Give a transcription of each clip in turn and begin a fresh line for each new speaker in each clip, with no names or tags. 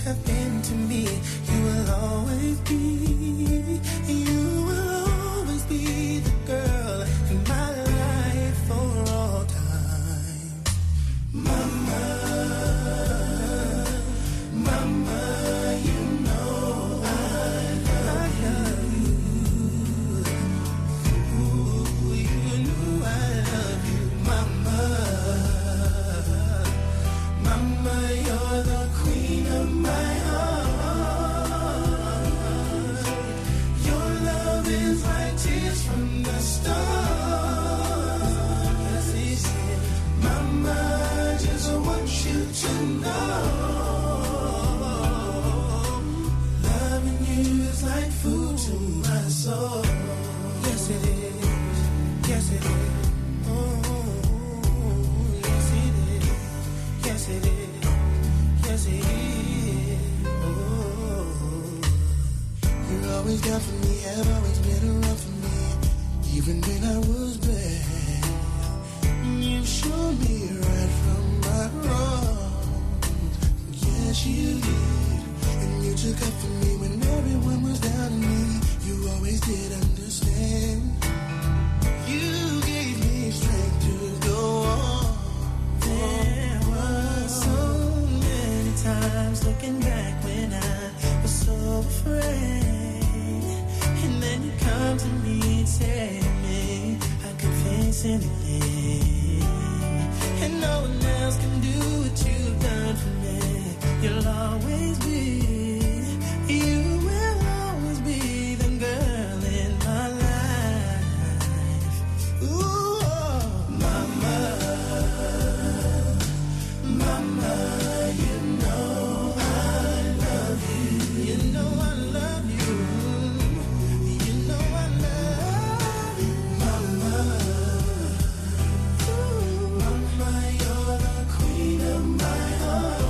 have been to me. You will always be, you will always be the girl in my life for all time. Mama, mama, you know I love you. Ooh, you know I love you, mama. Mama, you're the queen of my heart. Your love is like tears from the stars. As he said, mama, I just want you to know, loving you is like food to my soul. Yes it is, yes it is. Oh, yes it is, yes it is, yes it is. Oh, you're always down for me, have always been around for me, even when I was bad. You showed me right from my wrongs. Yes, you did. And you took up for me when everyone was down on me. You always did understand. You gave me strength to go on. There were so many times looking back when I was so afraid. And then you come to me and say to me, I could face anything. And no one else can do what you've done for me. You'll always be, you will always be the girl in my life. Ooh, oh, mama, mama, you know I love you. You know I love you. You know I love you, mama. Ooh, mama, you're the queen of my heart.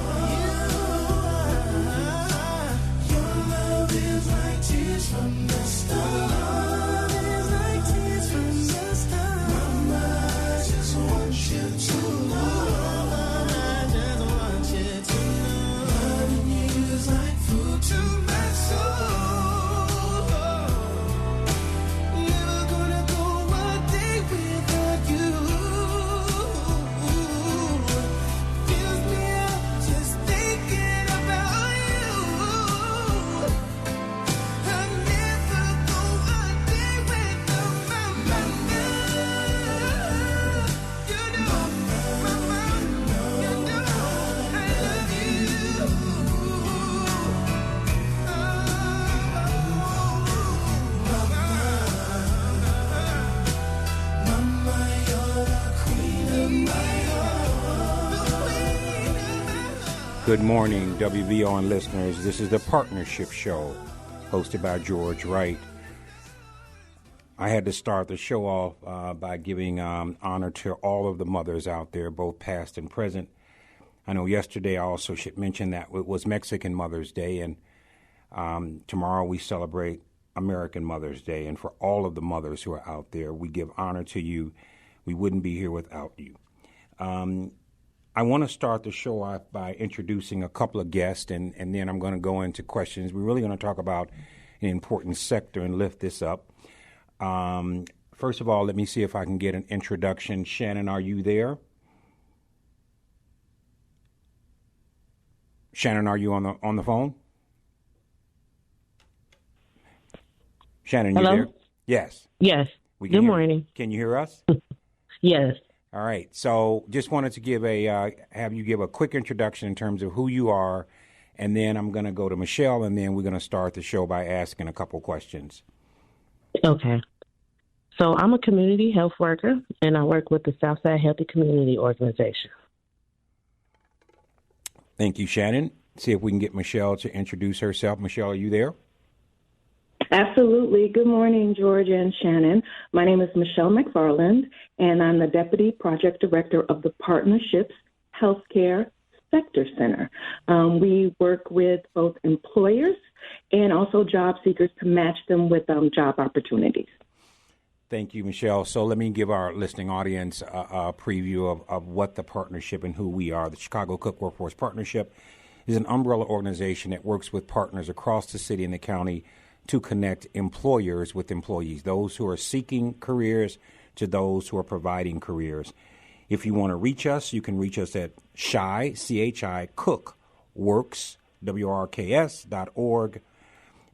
Your love is like tears from the stars. It's like tears from the stars. Mama, I just want you to know. I just want you to know. Loving you is like food to my soul. Never gonna go a day without you. Fills me up just thinking about you. I'll never go a day without my mama. You know, mama, you know I love you. Mama, you're the queen of my heart.
Good morning, WVON listeners. This is the Partnership Show, hosted by George Wright. I had to start the show off by giving honor to all of the mothers out there, both past and present. I know yesterday I also should mention that it was Mexican Mother's Day, and tomorrow we celebrate American Mother's Day. And for all of the mothers who are out there, we give honor to you. We wouldn't be here without you. I want to start the show off by introducing a couple of guests, and then I'm going to go into questions. We're really going to talk about an important sector and lift this up. First of all, let me see if I can get an introduction. Shannon, are you there? Shannon, are you on the phone? Shannon, you
Hello?
there? Yes.
Yes.
We can
Good
hear you.
morning.
Can you hear us?
Yes.
All right. So just wanted to give have you give a quick introduction in terms of who you are, and then I'm going to go to Michelle, and then we're going to start the show by asking a couple questions.
Okay. So I'm a community health worker, and I work with the Southside Healthy Community Organization.
Thank you, Shannon. See if we can get Michelle to introduce herself. Michelle, are you there?
Absolutely. Good morning, George and Shannon. My name is Michelle McFarland, and I'm the Deputy Project Director of the Partnerships Healthcare Sector Center. We work with both employers and also job seekers to match them with job opportunities.
Thank you, Michelle. So let me give our listening audience a preview of what the partnership and who we are. The Chicago Cook Workforce Partnership is an umbrella organization that works with partners across the city and the county to connect employers with employees, those who are seeking careers to those who are providing careers. If you want to reach us, you can reach us at CHI Cook Works, WRKS.org.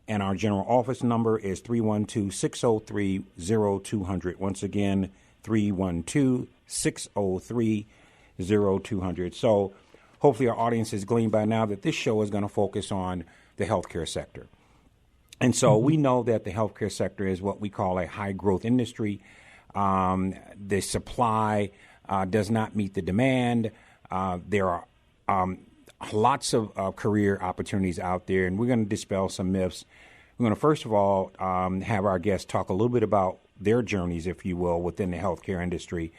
And our general office number is 312-603-0200. Once again, 312-603-0200. So hopefully our audience has gleaned by now that this show is going to focus on the healthcare sector. And so we know that the healthcare sector is what we call a high growth industry. The supply does not meet the demand. There are lots of career opportunities out there, and we're going to dispel some myths. We're going to, first of all, have our guests talk a little bit about their journeys, if you will, within the healthcare industry.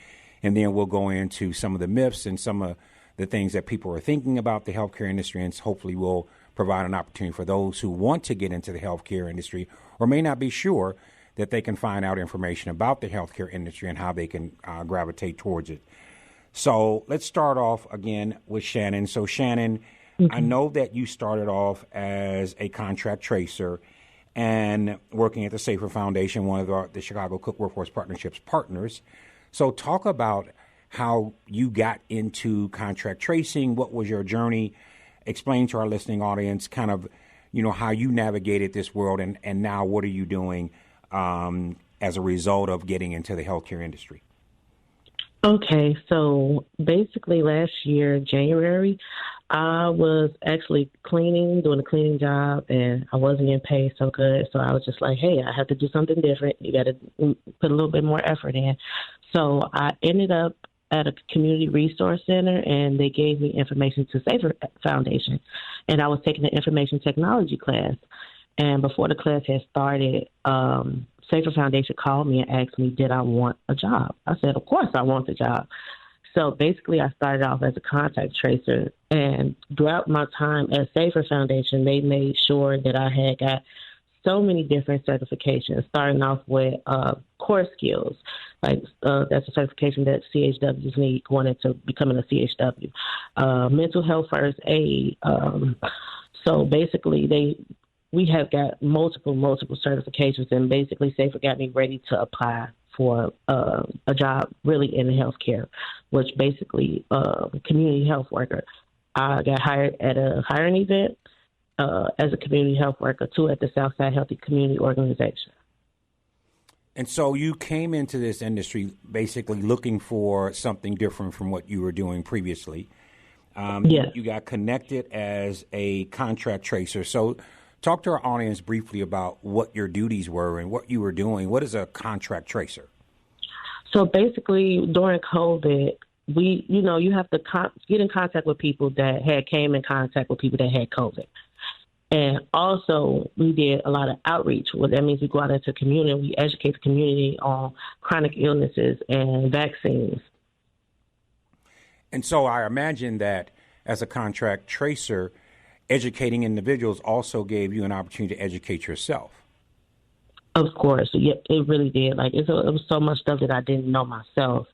And then we'll go into some of the myths and some of the things that people are thinking about the healthcare industry, and hopefully we'll provide an opportunity for those who want to get into the healthcare industry or may not be sure that they can find out information about the healthcare industry and how they can gravitate towards it. So let's start off again with Shannon. So Shannon, I know that you started off as a contract tracer and working at the Safer Foundation, one of the Chicago Cook Workforce Partnerships partners. So talk about how you got into contract tracing. What was your journey? Explain to our listening audience kind of, how you navigated this world and now what are you doing as a result of getting into the healthcare industry?
Okay, so basically last year, January, I was actually doing a cleaning job, and I wasn't getting paid so good. So I was just like, hey, I have to do something different. You got to put a little bit more effort in. So I ended up at a community resource center, and they gave me information to Safer Foundation. And I was taking the information technology class. And before the class had started, Safer Foundation called me and asked me, did I want a job? I said, of course I want the job. So basically I started off as a contact tracer, and throughout my time at Safer Foundation, they made sure that I had got so many different certifications, starting off with core skills. Like that's a certification that CHWs need going into becoming a CHW. Mental health first aid. So basically we have got multiple certifications, and basically Safer got me ready to apply for a job really in healthcare, which basically community health worker. I got hired at a hiring event as a community health worker, too, at the Southside Healthy Community Organization.
And so you came into this industry basically looking for something different from what you were doing previously.
Yes.
You got connected as a contract tracer. So talk to our audience briefly about what your duties were and what you were doing. What is a contract tracer?
So basically, during COVID, you have to get in contact with people that came in contact with people that had COVID. And also, we did a lot of outreach. What that means, we go out into the community and we educate the community on chronic illnesses and vaccines.
And so I imagine that as a contract tracer, educating individuals also gave you an opportunity to educate yourself.
Of course. Yeah, it really did. Like, it was so much stuff that I didn't know myself.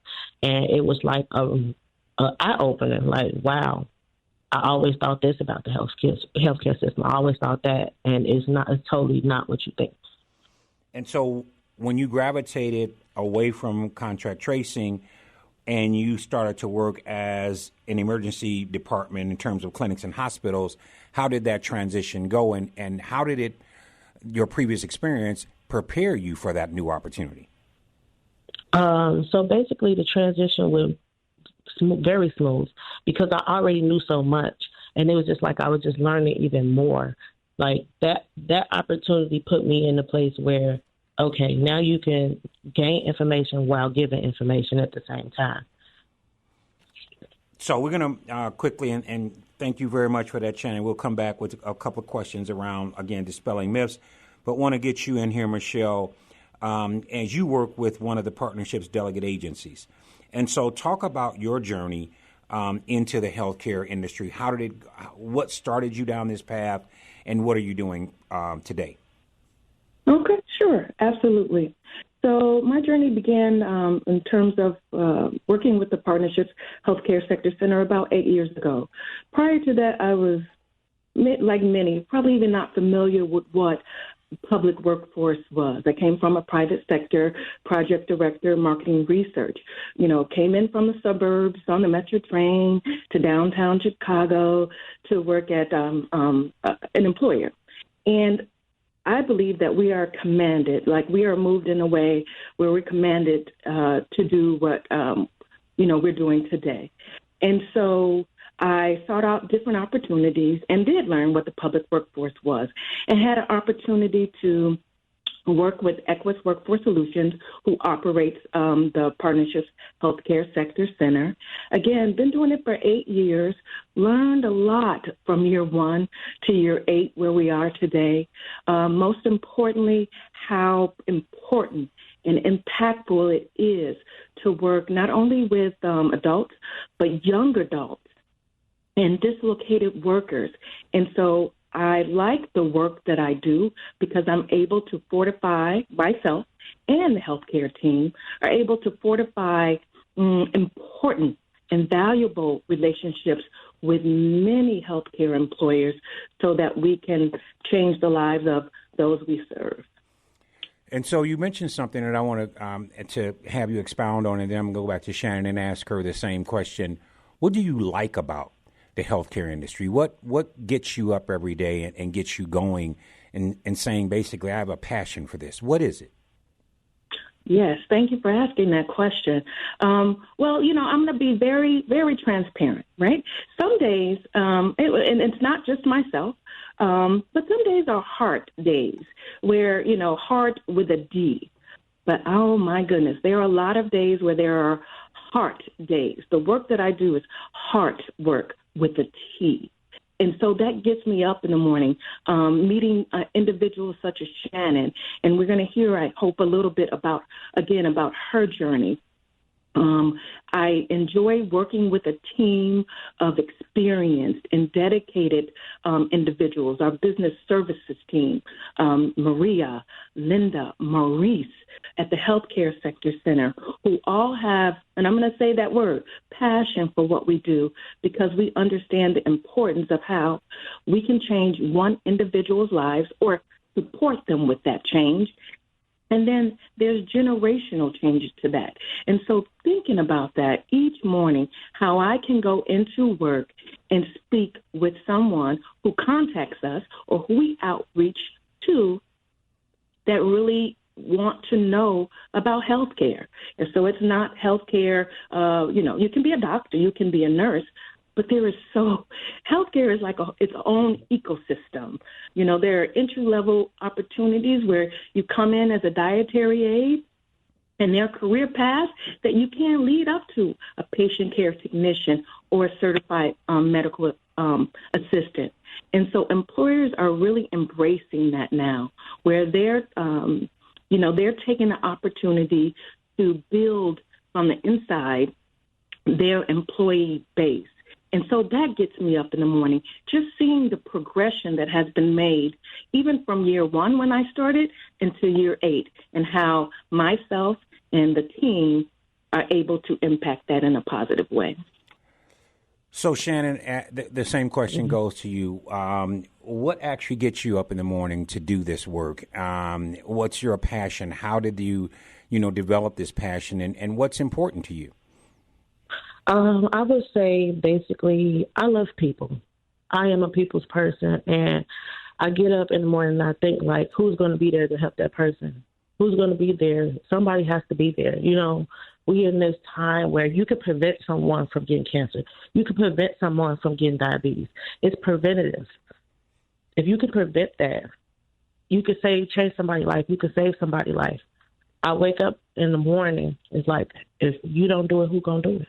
And it was like an eye-opener. Like, wow, I always thought this about the healthcare system. I always thought that, and it's totally not what you think.
And so when you gravitated away from contract tracing and you started to work as an emergency department in terms of clinics and hospitals, how did that transition go, and how did your previous experience prepare you for that new opportunity?
So basically the transition was very smooth because I already knew so much, and it was just like I was just learning even more. Like that opportunity put me in a place where, okay, now you can gain information while giving information at the same time.
So we're going to quickly, and thank you very much for that, Shannon. We'll come back with a couple of questions around, again, dispelling myths, but want to get you in here, Michelle, as you work with one of the partnership's delegate agencies. And so talk about your journey into the healthcare industry. What started you down this path, and what are you doing today?
Okay, sure, absolutely. So my journey began in terms of working with the Partnerships Healthcare Sector Center about 8 years ago. Prior to that, I was like many, probably even not familiar with what public workforce was. I came from a private sector project director, marketing research. Came in from the suburbs on the Metro train to downtown Chicago to work at an employer. And I believe that we are commanded, like we are moved in a way where we're commanded to do what, we're doing today. And so I sought out different opportunities and did learn what the public workforce was and had an opportunity to work with Equus Workforce Solutions, who operates the Partnerships Healthcare Sector Center. Again, been doing it for 8 years, learned a lot from year 1 to year 8, where we are today. Most importantly, how important and impactful it is to work not only with adults, but young adults and dislocated workers. And so I like the work that I do because I'm able to fortify myself, and the healthcare team are able to fortify important and valuable relationships with many healthcare employers so that we can change the lives of those we serve.
And so you mentioned something that I want to have you expound on, and then I'm going to go back to Shannon and ask her the same question. What do you like about the healthcare industry? What gets you up every day and gets you going and saying, basically, I have a passion for this? What is it?
Yes, thank you for asking that question. I'm going to be very, very transparent, right? Some days, and it's not just myself, but some days are heart days where, heart with a D. But, oh, my goodness, there are a lot of days where there are heart days. The work that I do is heart work with a T. And so that gets me up in the morning, meeting individuals such as Shannon. And we're going to hear, I hope, a little bit about her journey. I enjoy working with a team of experienced and dedicated individuals, our business services team, Maria, Linda, Maurice at the Healthcare Sector Center, who all have, and I'm going to say that word, passion for what we do, because we understand the importance of how we can change one individual's lives or support them with that change. And then there's generational changes to that. And so thinking about that each morning, how I can go into work and speak with someone who contacts us or who we outreach to that really want to know about healthcare. And so it's not healthcare, you can be a doctor, you can be a nurse, but healthcare is like its own ecosystem. There are entry-level opportunities where you come in as a dietary aide, and there are career paths that you can lead up to a patient care technician or a certified medical assistant. And so employers are really embracing that now, where they're taking the opportunity to build from the inside their employee base. And so that gets me up in the morning, just seeing the progression that has been made, even from year 1 when I started into year 8, and how myself and the team are able to impact that in a positive way.
So, Shannon, the same question goes to you. What actually gets you up in the morning to do this work? What's your passion? How did you develop this passion, and what's important to you?
I would say basically I love people. I am a people's person, and I get up in the morning and I think, like, who's going to be there to help that person? Who's going to be there? Somebody has to be there. We're in this time where you could prevent someone from getting cancer. You could prevent someone from getting diabetes. It's preventative. If you could prevent that, you could change somebody's life. You could save somebody's life. I wake up in the morning, it's like, if you don't do it, who's going to do it?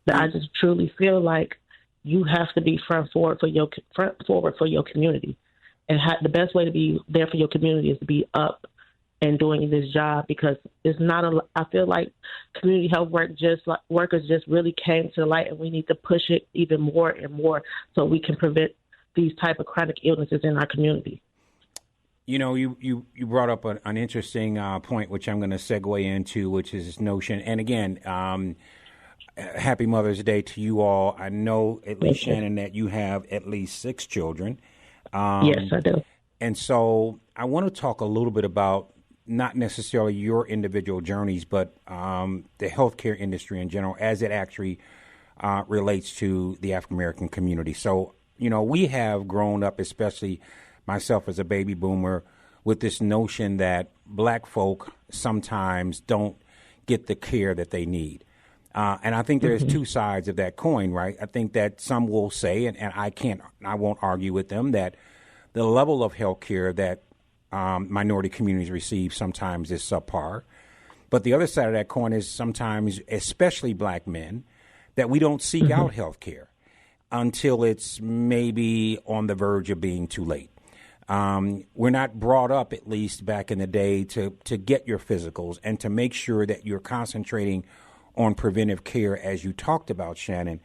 I just truly feel like you have to be front forward for your community, and the best way to be there for your community is to be up and doing this job, because it's not I feel like community health workers just really came to the light, and we need to push it even more and more so we can prevent these type of chronic illnesses in our community.
You brought up an interesting point, which I'm going to segue into, which is this notion. And again, Happy Mother's Day to you all. I know, at least, Shannon, that you have at least 6 children.
Yes, I do.
And so I want to talk a little bit about not necessarily your individual journeys, but the healthcare industry in general as it actually relates to the African American community. So, we have grown up, especially myself as a baby boomer, with this notion that black folk sometimes don't get the care that they need. And I think there's two sides of that coin, right? I think that some will say, and I won't argue with them, that the level of health care that minority communities receive sometimes is subpar. But the other side of that coin is sometimes, especially black men, that we don't seek out health care until it's maybe on the verge of being too late. We're not brought up, at least back in the day, to get your physicals and to make sure that you're concentrating on preventive care, as you talked about, Shannon.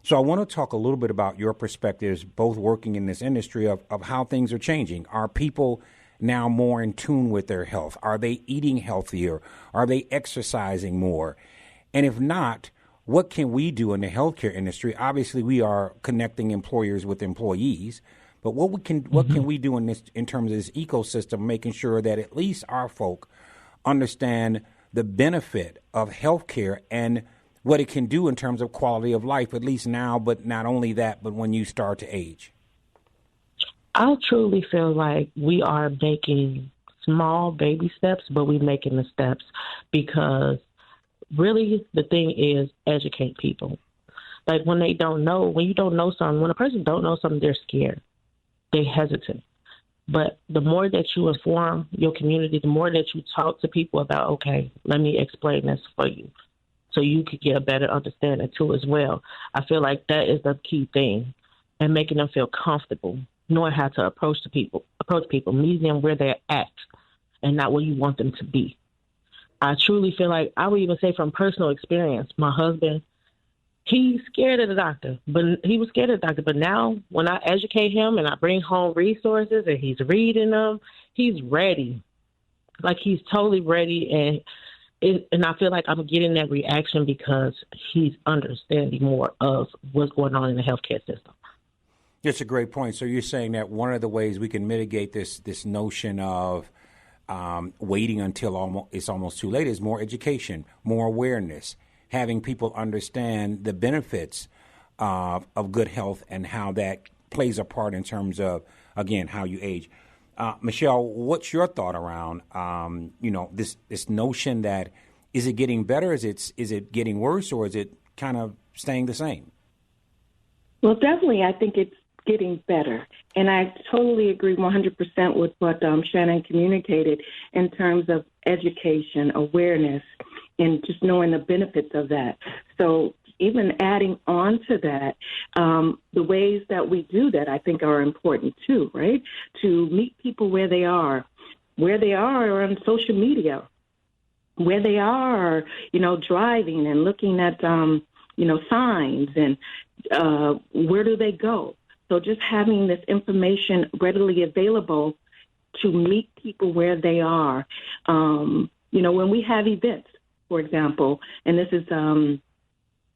So I want to talk a little bit about your perspectives, both working in this industry, of how things are changing. Are people now more in tune with their health? Are they eating healthier? Are they exercising more? And if not, what can we do in the healthcare industry? Obviously, we are connecting employers with employees, but what can we do in terms of this ecosystem, making sure that at least our folk understand the benefit of healthcare and what it can do in terms of quality of life, at least now, but not only that, but when you start to age?
I truly feel like we are making small baby steps, but we're making the steps because really the thing is educate people. Like when you don't know something, when a person don't know something, they're scared. They hesitant. But the more that you inform your community, the more that you talk to people about, okay, let me explain this for you so you could get a better understanding too as well. I feel like that is the key thing, and making them feel comfortable, knowing how to approach people, meeting them where they're at and not where you want them to be. I truly feel like, I would even say from personal experience, my husband, he's scared of the doctor, but now when I educate him and I bring home resources and he's reading them, he's ready. Like he's totally ready. And I feel like I'm getting that reaction because he's understanding more of what's going on in the healthcare system.
That's a great point. So you're saying that one of the ways we can mitigate this notion of waiting until it's almost too late is more education, more awareness, having people understand the benefits of good health and how that plays a part in terms of, again, how you age. Michelle, what's your thought around, this notion that is it getting better? Is it getting worse, or is it kind of staying the same?
Well, definitely, I think it's getting better. And I totally agree 100% with what Shannon communicated in terms of education, awareness, and just knowing the benefits of that. So even adding on to that, the ways that we do that I think are important too, right? To meet people where they are on social media, where they are, driving and looking at, signs and where do they go. So just having this information readily available to meet people where they are. When we have events, for example, and this is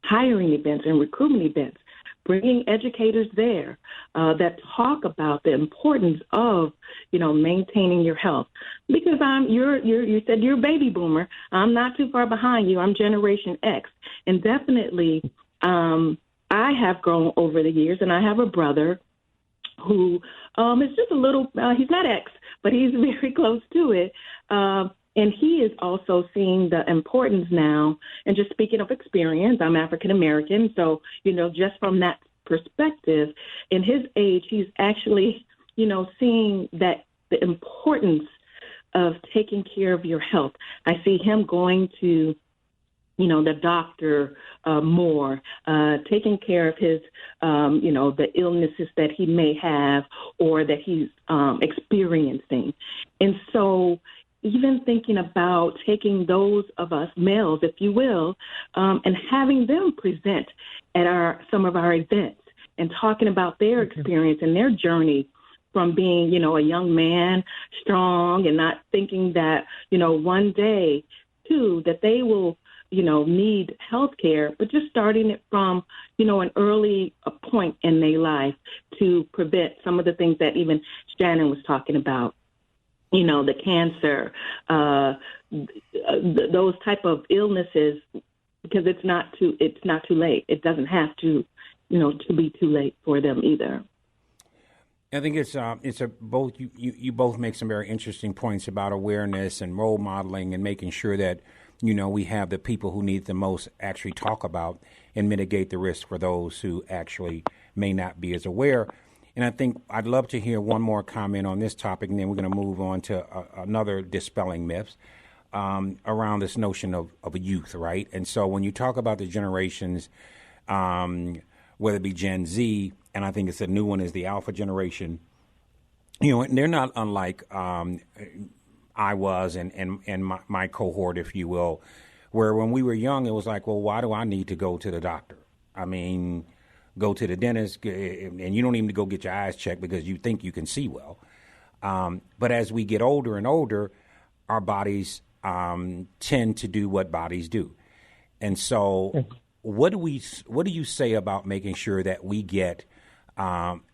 hiring events and recruitment events, bringing educators there that talk about the importance of, maintaining your health. Because you said you're a baby boomer. I'm not too far behind you. I'm Generation X. And definitely I have grown over the years, and I have a brother who is just a little, he's not X, but he's very close to it. And he is also seeing the importance now. And just speaking of experience, I'm African American. So, just from that perspective, in his age, he's actually, seeing that the importance of taking care of your health. I see him going to, the doctor more, taking care of his, the illnesses that he may have or that he's experiencing. And so, even thinking about taking those of us males, if you will, and having them present at some of our events and talking about their experience and their journey from being, a young man, strong, and not thinking that, one day, too, that they will, need health care, but just starting it from, an early point in their life to prevent some of the things that even Shannon was talking about, the cancer, those type of illnesses, because it's not too late. It doesn't have to, to be too late for them either.
I think it's a both. You both make some very interesting points about awareness and role modeling and making sure that we have the people who need the most actually talk about and mitigate the risk for those who actually may not be as aware. And I think I'd love to hear one more comment on this topic, and then we're going to move on to another dispelling myths around this notion of a youth, right? And so when you talk about the generations, whether it be Gen Z, and I think it's a new one, is the Alpha generation. And they're not unlike I was and my cohort, if you will, where when we were young, it was like, well, why do I need to go to the doctor? I mean, go to the dentist, and you don't even go get your eyes checked because you think you can see well. But as we get older and older, our bodies tend to do what bodies do. And so what do you say about making sure that we get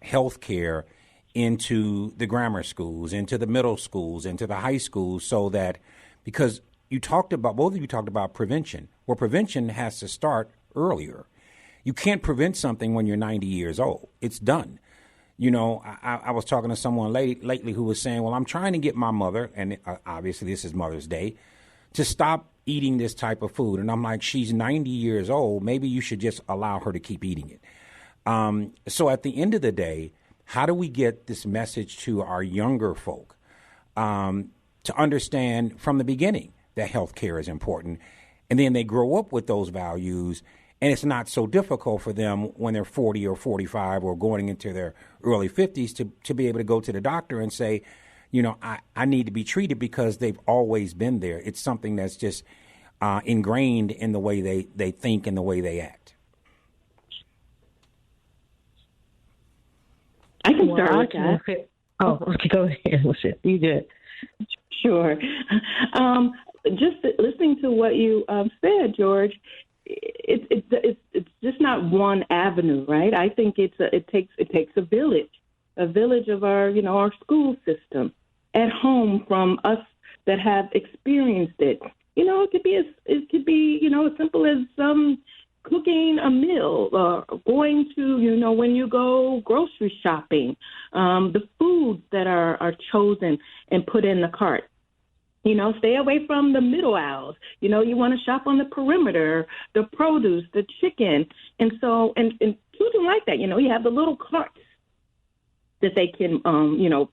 health care into the grammar schools, into the middle schools, into the high schools, so that, because both of you talked about prevention. Well, prevention has to start earlier. You can't prevent something when you're 90 years old. It's done. I was talking to someone lately who was saying, well, I'm trying to get my mother, and obviously this is Mother's Day, to stop eating this type of food. And I'm like, she's 90 years old. Maybe you should just allow her to keep eating it. So at the end of the day, how do we get this message to our younger folk to understand from the beginning that health care is important? And then they grow up with those values, and it's not so difficult for them when they're 40 or 45 or going into their early 50s to be able to go to the doctor and say, I need to be treated, because they've always been there. It's something that's just ingrained in the way they think and the way they act.
I can start with that.
Oh, okay, go ahead. You good.
Sure. Just listening to what you said, George, it's just not one avenue, right? I think it takes a village of our school system, at home, from us that have experienced it. It could be as simple as cooking a meal, going to, when you go grocery shopping, the foods that are chosen and put in the cart. Stay away from the middle aisles. You want to shop on the perimeter, the produce, the chicken. And so, and children like that, you have the little carts that they can,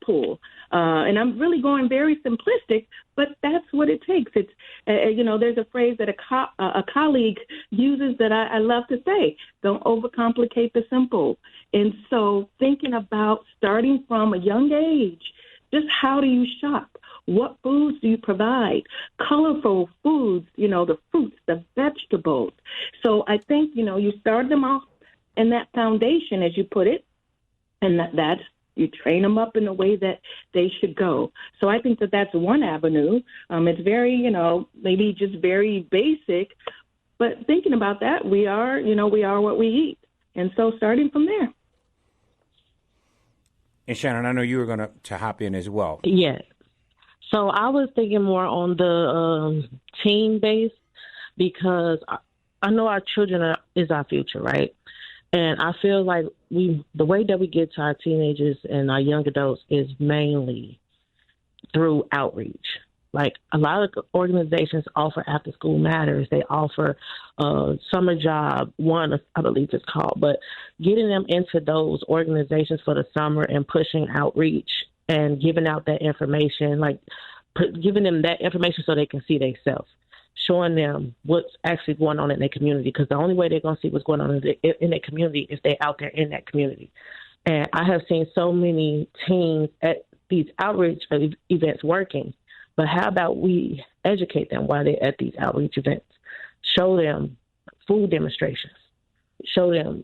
pull. And I'm really going very simplistic, but that's what it takes. It's, there's a phrase that a colleague uses that I love to say: don't overcomplicate the simple. And so thinking about starting from a young age, just how do you shop? What foods do you provide? Colorful foods, the fruits, the vegetables. So I think, you start them off in that foundation, as you put it, and that's, you train them up in the way that they should go. So I think that's one avenue. It's very, maybe just very basic, but thinking about that, we are what we eat. And so starting from there.
And Shannon, I know you were going to hop in as well.
Yes. So I was thinking more on the teen base, because I know our children is our future, right? And I feel like the way that we get to our teenagers and our young adults is mainly through outreach. Like, a lot of organizations offer After School Matters. They offer summer job, one I believe it's called, but getting them into those organizations for the summer and pushing outreach and giving out that information, like giving them that information so they can see themselves, showing them what's actually going on in their community, because the only way they're going to see what's going on in their community is they're out there in that community. And I have seen so many teens at these outreach events working, but how about we educate them while they're at these outreach events? Show them food demonstrations, show them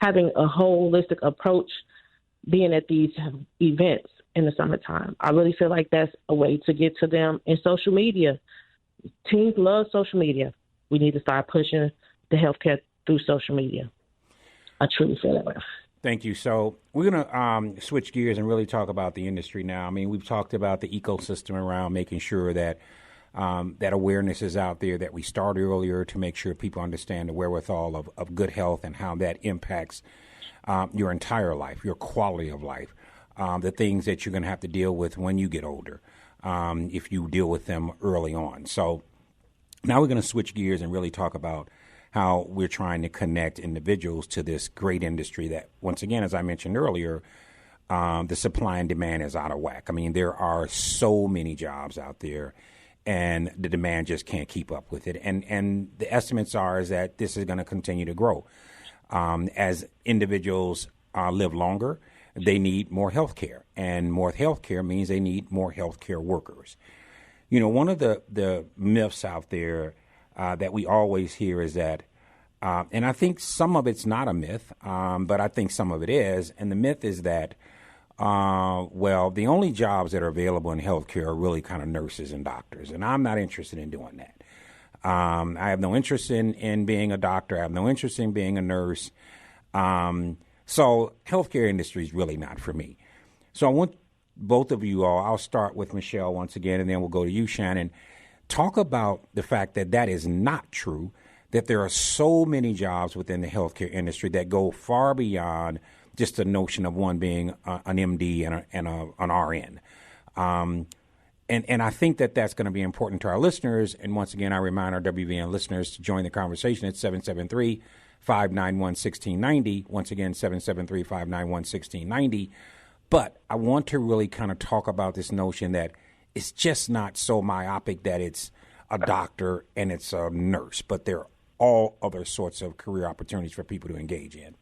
having a holistic approach being at these events in the summertime. I really feel like that's a way to get to them. In social media, teens love social media. we need to start pushing the healthcare through social media. I truly feel that way.
Thank you. So we're going to switch gears and really talk about the industry now. I mean, we've talked about the ecosystem around making sure that that awareness is out there, that we start earlier to make sure people understand the wherewithal of good health and how that impacts your entire life, your quality of life, the things that you're going to have to deal with when you get older, if you deal with them early on. So now we're going to switch gears and really talk about how we're trying to connect individuals to this great industry that, once again, as I mentioned earlier, the supply and demand is out of whack. I mean, there are so many jobs out there, and the demand just can't keep up with it. And the estimates are is that this is going to continue to grow. As individuals live longer, they need more health care, and more health care means they need more health care workers. You know, one of the myths out there that we always hear is that, and I think some of it's not a myth, but I think some of it is. And the myth is that, well, the only jobs that are available in healthcare are really kind of nurses and doctors. And I'm not interested in doing that. I have no interest in being a doctor. I have no interest in being a nurse. So healthcare industry is really not for me. So I want both of you all, I'll start with Michelle once again, and then we'll go to you, Shannon. Talk about the fact that that is not true, that there are so many jobs within the healthcare industry that go far beyond just the notion of one being an MD and an RN. And I think that that's going to be important to our listeners. And once again, I remind our WVN listeners to join the conversation at 773-591-1690. Once again, 773-591-1690. But I want to really kind of talk about this notion that it's just not so myopic that it's a doctor and it's a nurse, but there are all other sorts of career opportunities for people to engage in.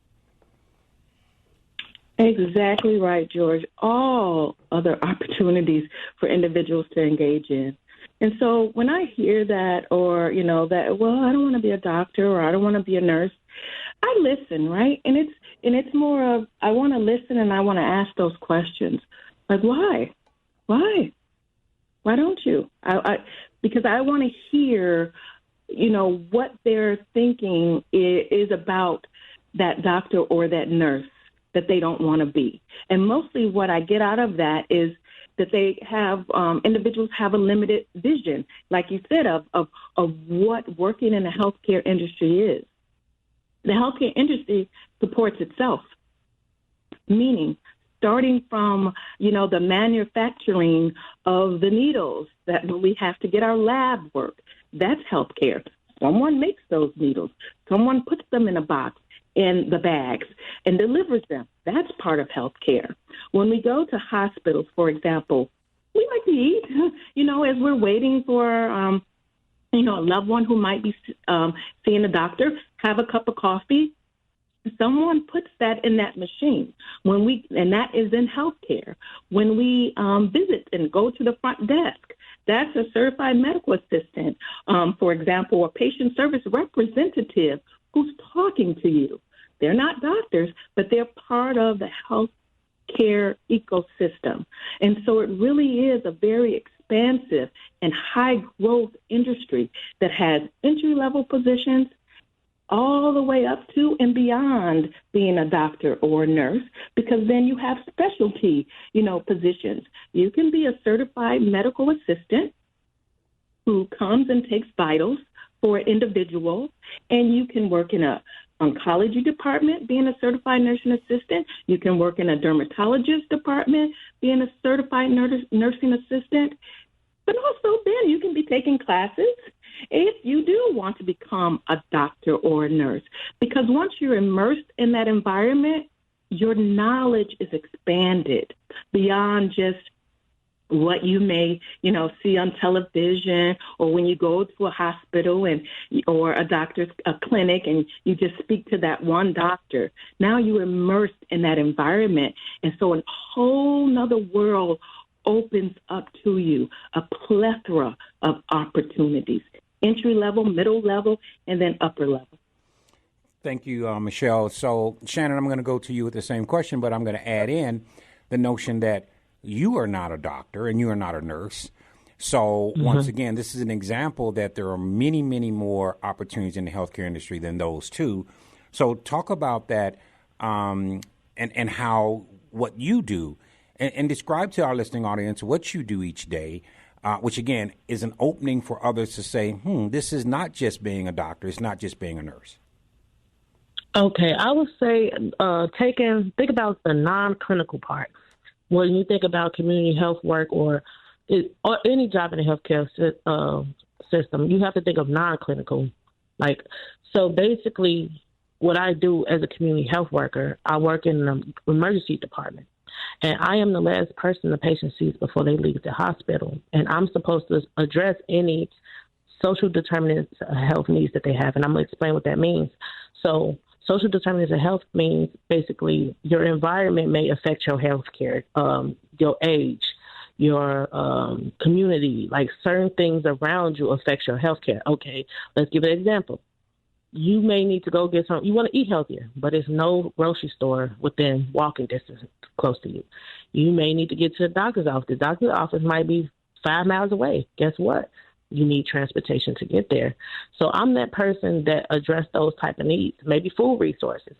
Exactly right, George. All other opportunities for individuals to engage in. And so when I hear that, or, you know, that, well, I don't want to be a doctor or I don't want to be a nurse, I listen, right? And it's more of, I want to listen and I want to ask those questions. Like, why? Why don't you? Because I want to hear, you know, what they're thinking is about that doctor or that nurse that they don't want to be. And mostly what I get out of that is that they have, individuals have a limited vision, like you said, of what working in the healthcare industry is. The healthcare industry supports itself, meaning starting from, you know, the manufacturing of the needles that we have to get our lab work. That's healthcare. Someone makes those needles. Someone puts them in a box, in the bags, and delivers them. That's part of healthcare. When we go to hospitals, for example, we like to eat, you know, as we're waiting for, you know, a loved one who might be seeing a doctor, have a cup of coffee. Someone puts that in that machine and that is in healthcare. When we visit and go to the front desk, that's a certified medical assistant, for example, a patient service representative who's talking to you. They're not doctors, but they're part of the healthcare ecosystem. And so it really is a very expansive and high growth industry that has entry-level positions all the way up to and beyond being a doctor or a nurse, because then you have specialty, you know, positions. You can be a certified medical assistant who comes and takes vitals for an individual, and you can work in a oncology department, being a certified nursing assistant. You can work in a dermatologist department, being a certified nursing assistant. But also then you can be taking classes if you do want to become a doctor or a nurse. Because once you're immersed in that environment, your knowledge is expanded beyond just what you may, you know, see on television, or when you go to a hospital or a doctor's clinic and you just speak to that one doctor. Now you're immersed in that environment. And so a whole nother world opens up to you, a plethora of opportunities, entry level, middle level, and then upper level.
Thank you, Michelle. So, Shannon, I'm going to go to you with the same question, but I'm going to add in the notion that you are not a doctor and you are not a nurse. So once again, this is an example that there are many, many more opportunities in the healthcare industry than those two. So talk about that and how what you do and describe to our listening audience what you do each day, which again is an opening for others to say, this is not just being a doctor. It's not just being a nurse.
Okay, I would say think about the non-clinical part. When you think about community health work or any job in the healthcare system, you have to think of non-clinical. So basically, what I do as a community health worker, I work in the emergency department, and I am the last person the patient sees before they leave the hospital, and I'm supposed to address any social determinants of health needs that they have, and I'm going to explain what that means. So social determinants of health means basically your environment may affect your health care, your age, your community, like certain things around you affects your health care. Okay, let's give an example. You may need to go get you want to eat healthier, but there's no grocery store within walking distance close to you. You may need to get to the doctor's office. The doctor's office might be 5 miles away. Guess what? You need transportation to get there. So I'm that person that address those type of needs, maybe food resources,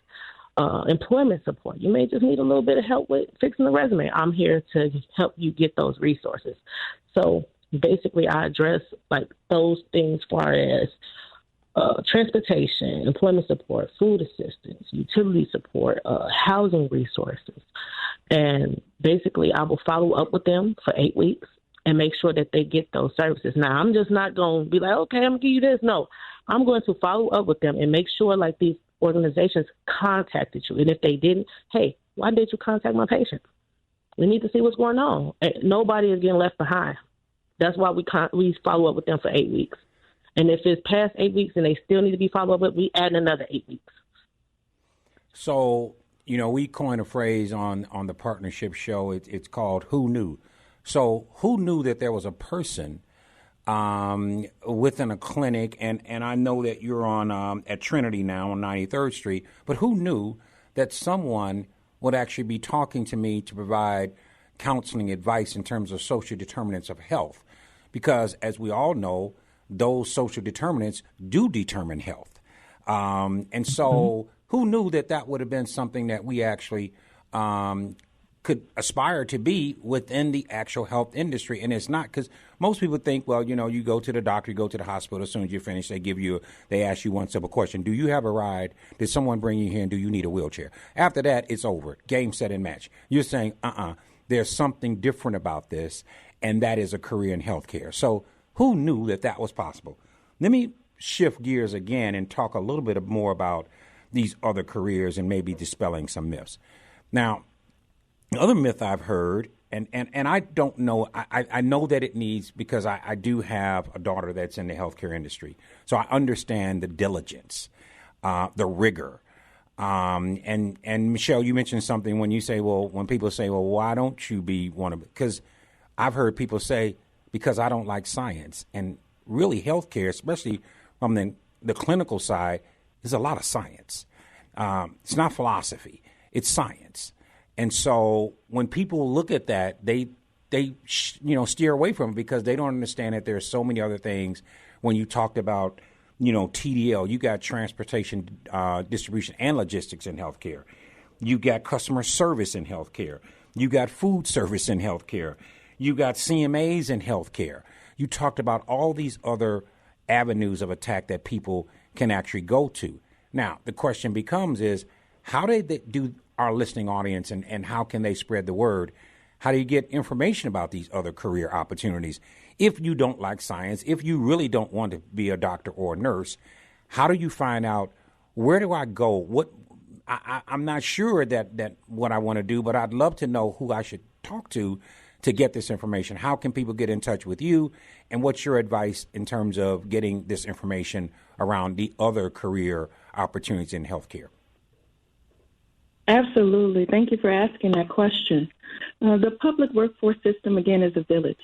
employment support. You may just need a little bit of help with fixing the resume. I'm here to help you get those resources. So basically I address those things as far as transportation, employment support, food assistance, utility support, housing resources. And basically I will follow up with them for 8 weeks and make sure that they get those services. Now, I'm just not going to be like, okay, I'm going to give you this. No, I'm going to follow up with them and make sure these organizations contacted you. And if they didn't, hey, why did you contact my patient? We need to see what's going on. Nobody is getting left behind. That's why we follow up with them for 8 weeks. And if it's past 8 weeks and they still need to be followed up with, we add another 8 weeks.
So, we coined a phrase on the partnership show. It's called Who Knew? So who knew that there was a person within a clinic, and I know that you're on at Trinity now on 93rd Street, but who knew that someone would actually be talking to me to provide counseling advice in terms of social determinants of health? Because as we all know, those social determinants do determine health. And so who knew that would have been something that we actually could aspire to be within the actual health industry. And it's not, because most people think, well, you go to the doctor, you go to the hospital, as soon as you finish, they ask you one simple question. Do you have a ride? Did someone bring you here? And do you need a wheelchair? After that, it's over. Game, set, and match. You're saying, there's something different about this, and that is a career in healthcare. So who knew that was possible? Let me shift gears again and talk a little bit more about these other careers and maybe dispelling some myths. Now, the other myth I've heard, and I don't know, I know that it needs, because I do have a daughter that's in the healthcare industry. So I understand the diligence, the rigor. And Michelle, you mentioned something when people say, well, why don't you be one of it? Because I've heard people say, because I don't like science. And really healthcare, especially from the clinical side, is a lot of science. It's not philosophy, it's science. And so when people look at that, they steer away from it because they don't understand that there are so many other things. When you talked about, TDL, you got transportation, distribution, and logistics in healthcare. You got customer service in healthcare. You got food service in healthcare. You got CMAs in healthcare. You talked about all these other avenues of attack that people can actually go to. Now, the question becomes is, how do our listening audience and how can they spread the word? How do you get information about these other career opportunities? If you don't like science, if you really don't want to be a doctor or a nurse, how do you find out, where do I go? I'm not sure that what I want to do, but I'd love to know who I should talk to get this information. How can people get in touch with you? And what's your advice in terms of getting this information around the other career opportunities in healthcare?
Absolutely. Thank you for asking that question. The public workforce system, again, is a village.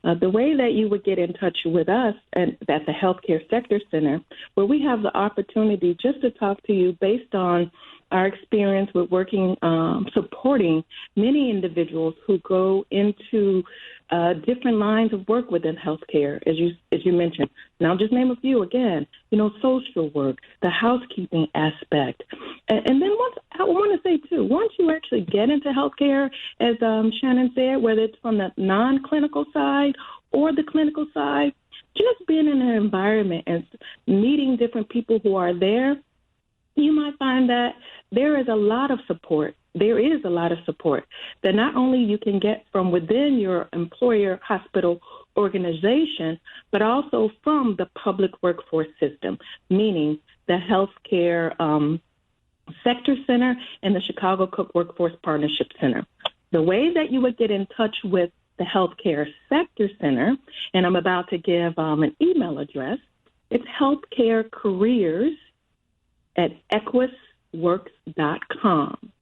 The way that you would get in touch with us at the Healthcare Sector Center, where we have the opportunity just to talk to you based on our experience with working, supporting many individuals who go into different lines of work within healthcare, as you mentioned. And I'll just name a few again. Social work, the housekeeping aspect, and then I want to say too, once you actually get into healthcare, as Shannon said, whether it's from the non-clinical side or the clinical side, just being in an environment and meeting different people who are there, you might find that there is a lot of support. There is a lot of support that not only you can get from within your employer hospital organization, but also from the public workforce system, meaning the healthcare sector center and the Chicago Cook Workforce Partnership Center. The way that you would get in touch with the healthcare sector center, and I'm about to give an email address, it's healthcarecareers@equusworks.com.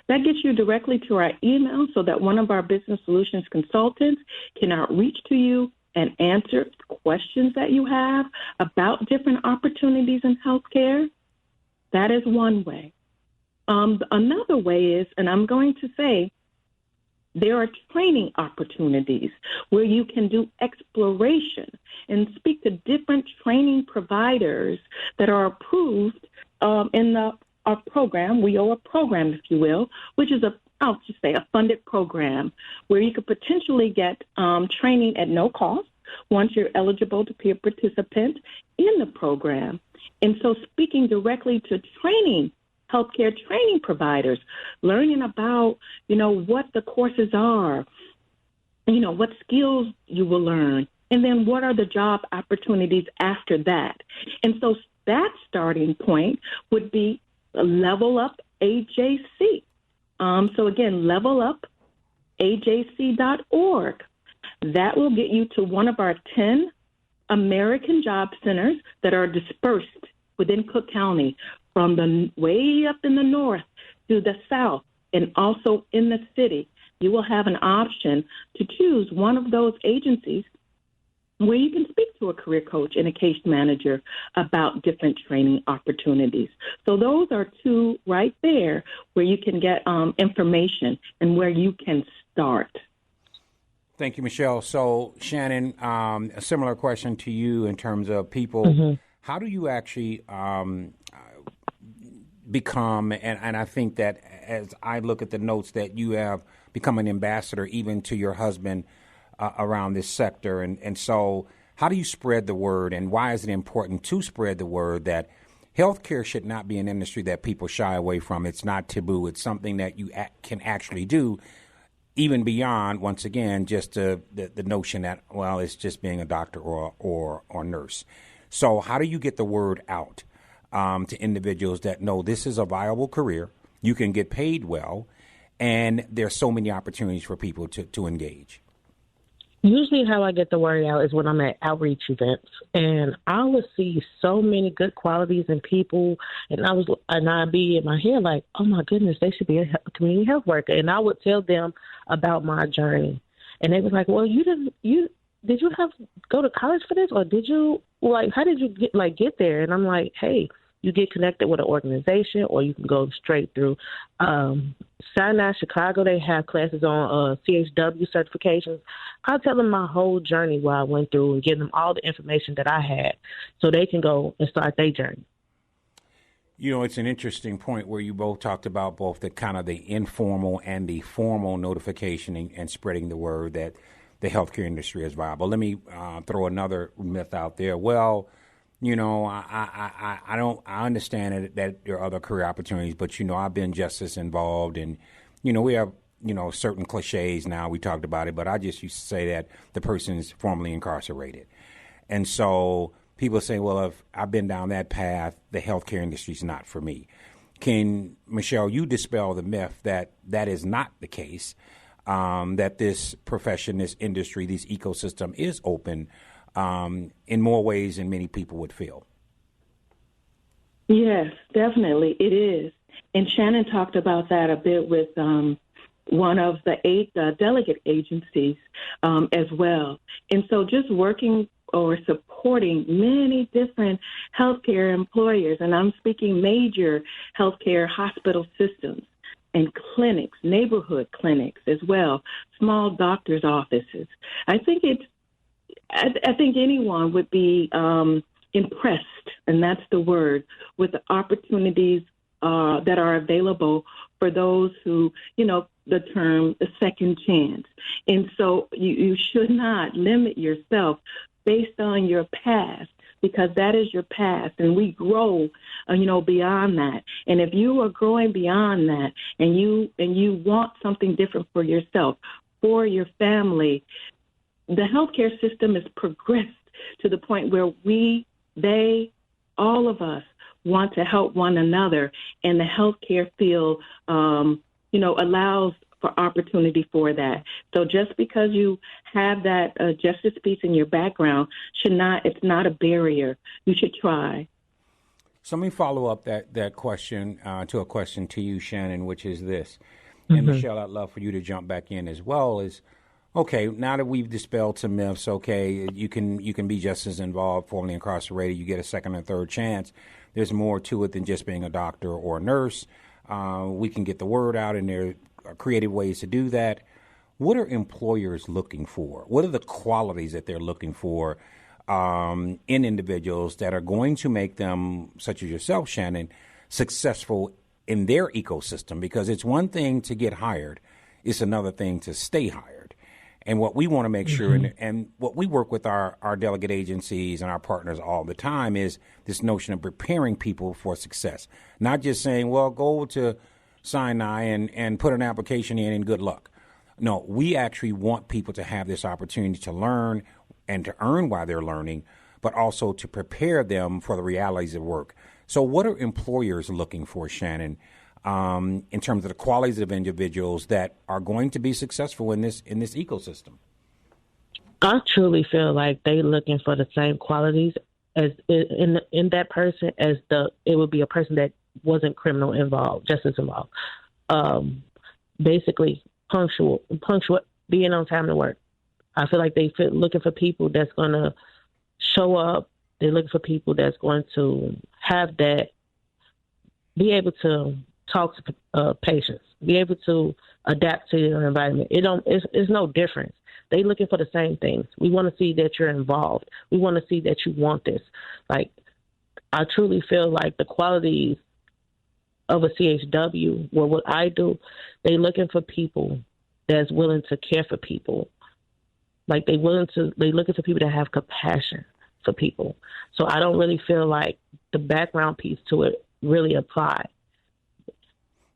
That gets you directly to our email so that one of our business solutions consultants can outreach to you and answer questions that you have about different opportunities in healthcare. That is one way. Another way is, and I'm going to say, there are training opportunities where you can do exploration and speak to different training providers that are approved in our program. We owe a program, if you will, which is I'll just say a funded program where you could potentially get training at no cost once you're eligible to be a participant in the program. And so speaking directly to healthcare training providers, learning about, what the courses are, what skills you will learn, and then what are the job opportunities after that. And so that starting point would be Level Up AJC. So again, levelupajc.org. That will get you to one of our 10 American job centers that are dispersed within Cook County, from the way up in the north to the south, and also in the city. You will have an option to choose one of those agencies where you can speak to a career coach and a case manager about different training opportunities. So those are two right there where you can get information and where you can start.
Thank you, Michelle. So, Shannon, a similar question to you in terms of people. How do you actually become, and I think that as I look at the notes that you have become an ambassador even to your husband around this sector. And so how do you spread the word, and why is it important to spread the word that healthcare should not be an industry that people shy away from? It's not taboo. It's something that you can actually do, even beyond, once again, just the notion that, well, it's just being a doctor or nurse. So how do you get the word out to individuals that know this is a viable career, you can get paid well, and there's so many opportunities for people to engage?
Usually how I get the word out is when I'm at outreach events, and I would see so many good qualities in people, and I'd be in my head like, oh my goodness, they should be a community health worker. And I would tell them about my journey, and they was like, well, did you have to go to college for this, or did you, like, how did you get there? And I'm like, hey, you get connected with an organization, or you can go straight through Sinai, Chicago. They have classes on CHW certifications. I'll tell them my whole journey, what I went through, and give them all the information that I had so they can go and start their journey.
It's an interesting point where you both talked about both the kind of the informal and the formal notification and spreading the word that the healthcare industry is viable. Let me throw another myth out there. Well, I understand that there are other career opportunities, but, I've been just as involved, and, we have, certain cliches now. We talked about it, but I just used to say that the person is formerly incarcerated. And so people say, well, if I've been down that path, the healthcare industry is not for me. Can, Michelle, you dispel the myth that is not the case, that this profession, this industry, this ecosystem is open in more ways than many people would feel? Yes,
definitely it is. And Shannon talked about that a bit with one of the 8 delegate agencies as well. And so just working or supporting many different healthcare employers, and I'm speaking major healthcare hospital systems and clinics, neighborhood clinics as well, small doctors' offices. I think anyone would be impressed, and that's the word, with the opportunities that are available for those who, the term a second chance. And so you should not limit yourself based on your past, because that is your past, and we grow, beyond that. And if you are growing beyond that, and you want something different for yourself, for your family, the healthcare system has progressed to the point where all of us want to help one another, and the healthcare field, allows for opportunity for that. So just because you have that justice piece in your background, it's not a barrier. You should try.
So let me follow up that question to a question to you, Shannon, which is this. And Michelle, I'd love for you to jump back in as well. Is okay, now that we've dispelled some myths, okay, you can be just as involved, formerly incarcerated. You get a second and third chance. There's more to it than just being a doctor or a nurse. We can get the word out, and there are creative ways to do that. What are employers looking for? What are the qualities that they're looking for in individuals that are going to make them, such as yourself, Shannon, successful in their ecosystem? Because it's one thing to get hired. It's another thing to stay hired. And what we want to make sure, and what we work with our delegate agencies and our partners all the time, is this notion of preparing people for success. Not just saying, well, go to Sinai and put an application in and good luck. No, we actually want people to have this opportunity to learn and to earn while they're learning, but also to prepare them for the realities of work. So what are employers looking for, Shannon, in terms of the qualities of individuals that are going to be successful in this ecosystem?
I truly feel like they're looking for the same qualities as in that person as it would be a person that wasn't criminal involved, justice involved. Basically, punctual, being on time to work. I feel like looking for people that's going to show up. They're looking for people that's going to have that, be able to talk to patients, be able to adapt to your environment. It's no difference. They're looking for the same things. We want to see that you're involved. We want to see that you want this. Like, I truly feel like the qualities of a CHW, well, what I do, they're looking for people that's willing to care for people. Like, they're looking for people that have compassion for people. So I don't really feel like the background piece to it really apply.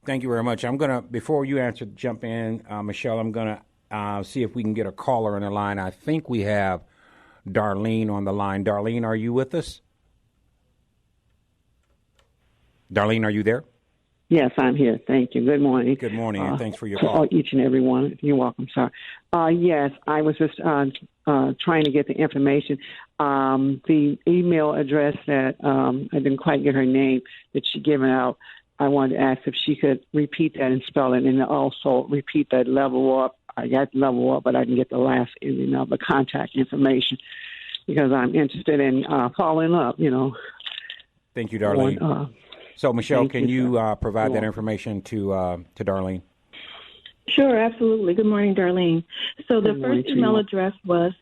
Thank you very much. I'm going to, before you jump in, Michelle, I'm going to see if we can get a caller on the line. I think we have Darlene on the line. Darlene, are you with us? Darlene, are you there?
Yes, I'm here. Thank you. Good morning.
Good morning, and thanks for your call.
Each and every one. You're welcome, sir. Yes, I was just trying to get the information. The email address that I didn't quite get her name that she given out, I wanted to ask if she could repeat that and spell it, and also repeat that level up. I got level up, but I didn't get the last ending of the contact information because I'm interested in following up,
Thank you, Darlene. So, Michelle, can you provide that information to Darlene?
Sure, absolutely. Good morning, Darlene. So the first email address was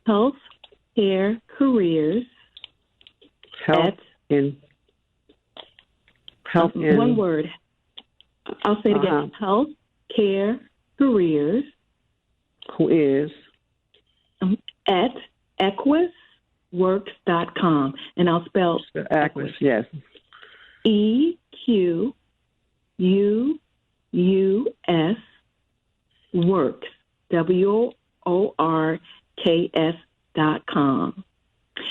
healthcare careers. One word. I'll say it again. Healthcare careers.
Who is?
At equusworks.com. And I'll spell
Equus, yes.
EQUUS works, WORKS.com.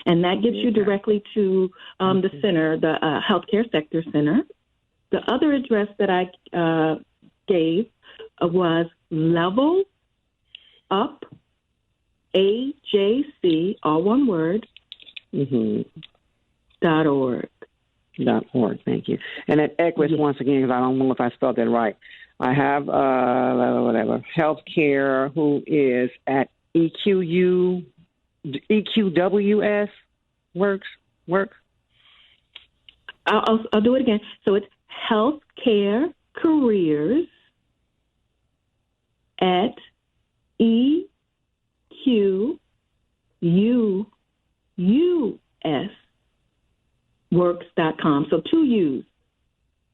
And that gives you directly to the center, the Healthcare Sector Center. The other address that I gave was Level Up AJC, all one word, .org.
.org, thank you. And at Equus, once again, because I don't know if I spelled that right, I have healthcare who is at EQWS works.
I'll do it again. So it's healthcare careers at EQUUS works.com. So 2 U's.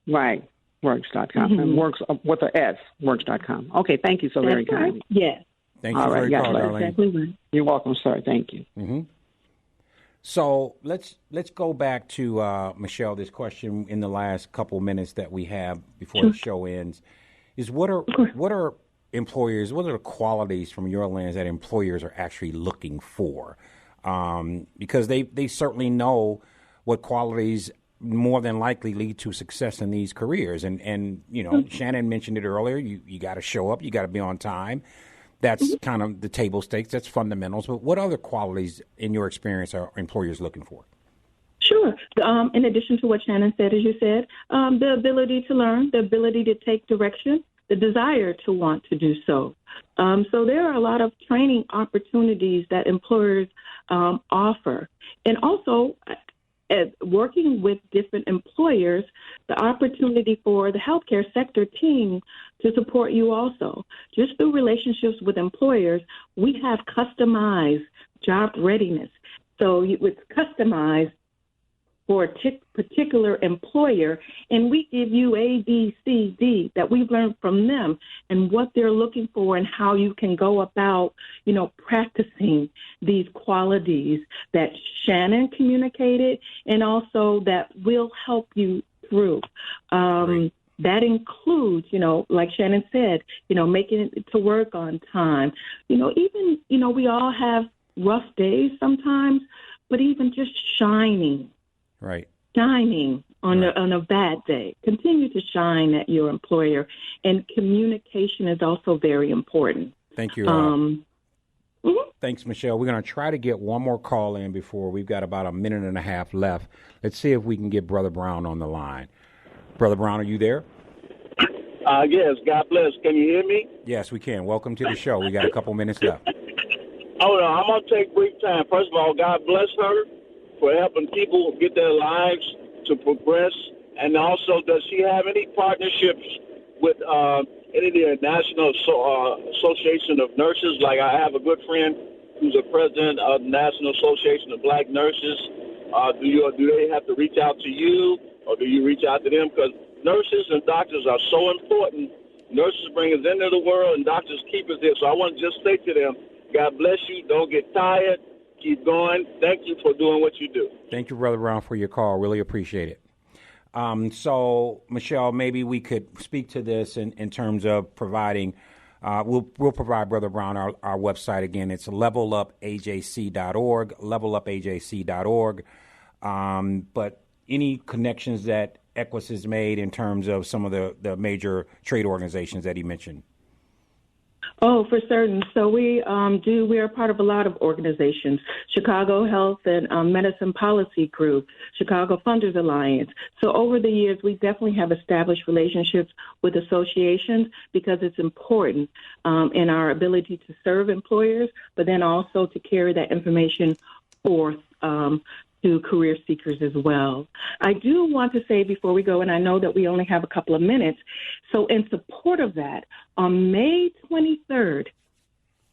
Right. Works.com. And works with an S, works.com. Okay, thank you so very kindly.
Yes.
Thank you for your call, Darlene.
Exactly right.
You're welcome, sir. Thank you.
Mm-hmm. So let's go back to Michelle. This question in the last couple minutes that we have before the show ends is what are employers? What are the qualities from your lens that employers are actually looking for? Because they certainly know what qualities more than likely lead to success in these careers. And you know, Shannon mentioned it earlier. You got to show up. You got to be on time. That's kind of the table stakes. That's fundamentals. But what other qualities, in your experience, are employers looking for?
Sure. In addition to what Shannon said, as you said, the ability to learn, the ability to take direction, the desire to want to do so. So there are a lot of training opportunities that employers offer. And also, working with different employers, the opportunity for the healthcare sector team to support you also. Just through relationships with employers, we have customized job readiness. So it's customized for a particular employer, and we give you A, B, C, D that we've learned from them and what they're looking for and how you can go about, practicing these qualities that Shannon communicated and also that will help you through. That includes, like Shannon said, making it to work on time. Even, we all have rough days sometimes, but even just shining.
Right.
Shining on a bad day. Continue to shine at your employer. And communication is also very important.
Thank you. Thanks, Michelle. We're going to try to get one more call in before we've got about a minute and a half left. Let's see if we can get Brother Brown on the line. Brother Brown, are you there?
Yes. God bless. Can you hear me?
Yes, we can. Welcome to the show. We got a couple minutes left.
Oh, no, I'm going to take brief time. First of all, God bless her for helping people get their lives to progress. And also, does she have any partnerships with any of the National Association of Nurses? Like I have a good friend who's a president of the National Association of Black Nurses. Do they have to reach out to you, or do you reach out to them? Because nurses and doctors are so important. Nurses bring us into the world, and doctors keep us there. So I want to just say to them, God bless you. Don't get tired. Keep going. Thank you for doing what you do.
Thank you, Brother Brown, for your call. Really appreciate it. So, Michelle, maybe we could speak to this in terms of providing. We'll provide Brother Brown our website again. It's levelupajc.org, levelupajc.org. But any connections that Equus has made in terms of some of the major trade organizations that he mentioned?
Oh, for certain. So we are part of a lot of organizations, Chicago Health and Medicine Policy Group, Chicago Funders Alliance. So over the years, we definitely have established relationships with associations because it's important in our ability to serve employers, but then also to carry that information forth to career seekers as well. I do want to say before we go, and I know that we only have a couple of minutes, so in support of that, on May 23rd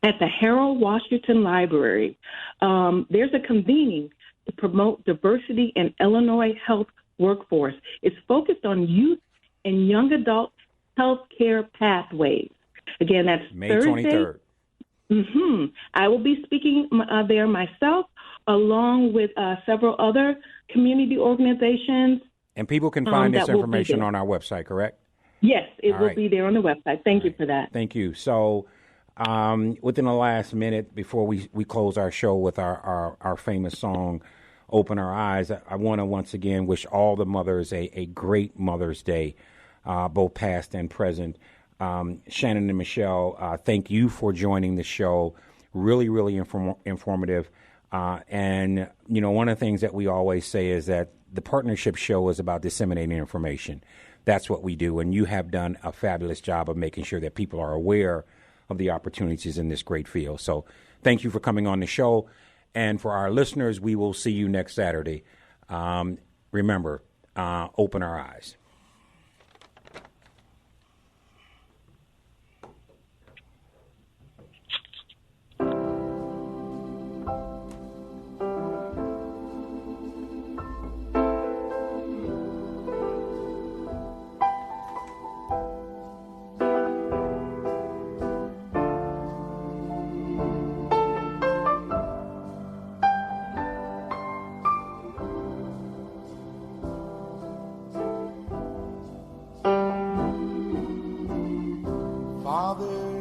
at the Harold Washington Library, there's a convening to promote diversity in Illinois health workforce. It's focused on youth and young adult health care pathways. Again, that's
May
Thursday.
23rd.
I will be speaking there myself, along with several other community organizations.
And people can find this information on our website, correct?
Yes, it will be there on the website. Thank you for that.
Thank you. So within the last minute before we close our show with our famous song, Open Our Eyes, I want to once again wish all the mothers a great Mother's Day, both past and present. Shannon and Michelle, thank you for joining the show. Really, really informative. And, one of the things that we always say is that the partnership show is about disseminating information. that's what we do. And you have done a fabulous job of making sure that people are aware of the opportunities in this great field. So thank you for coming on the show. And for our listeners, we will see you next Saturday. Remember, open our eyes.
Father,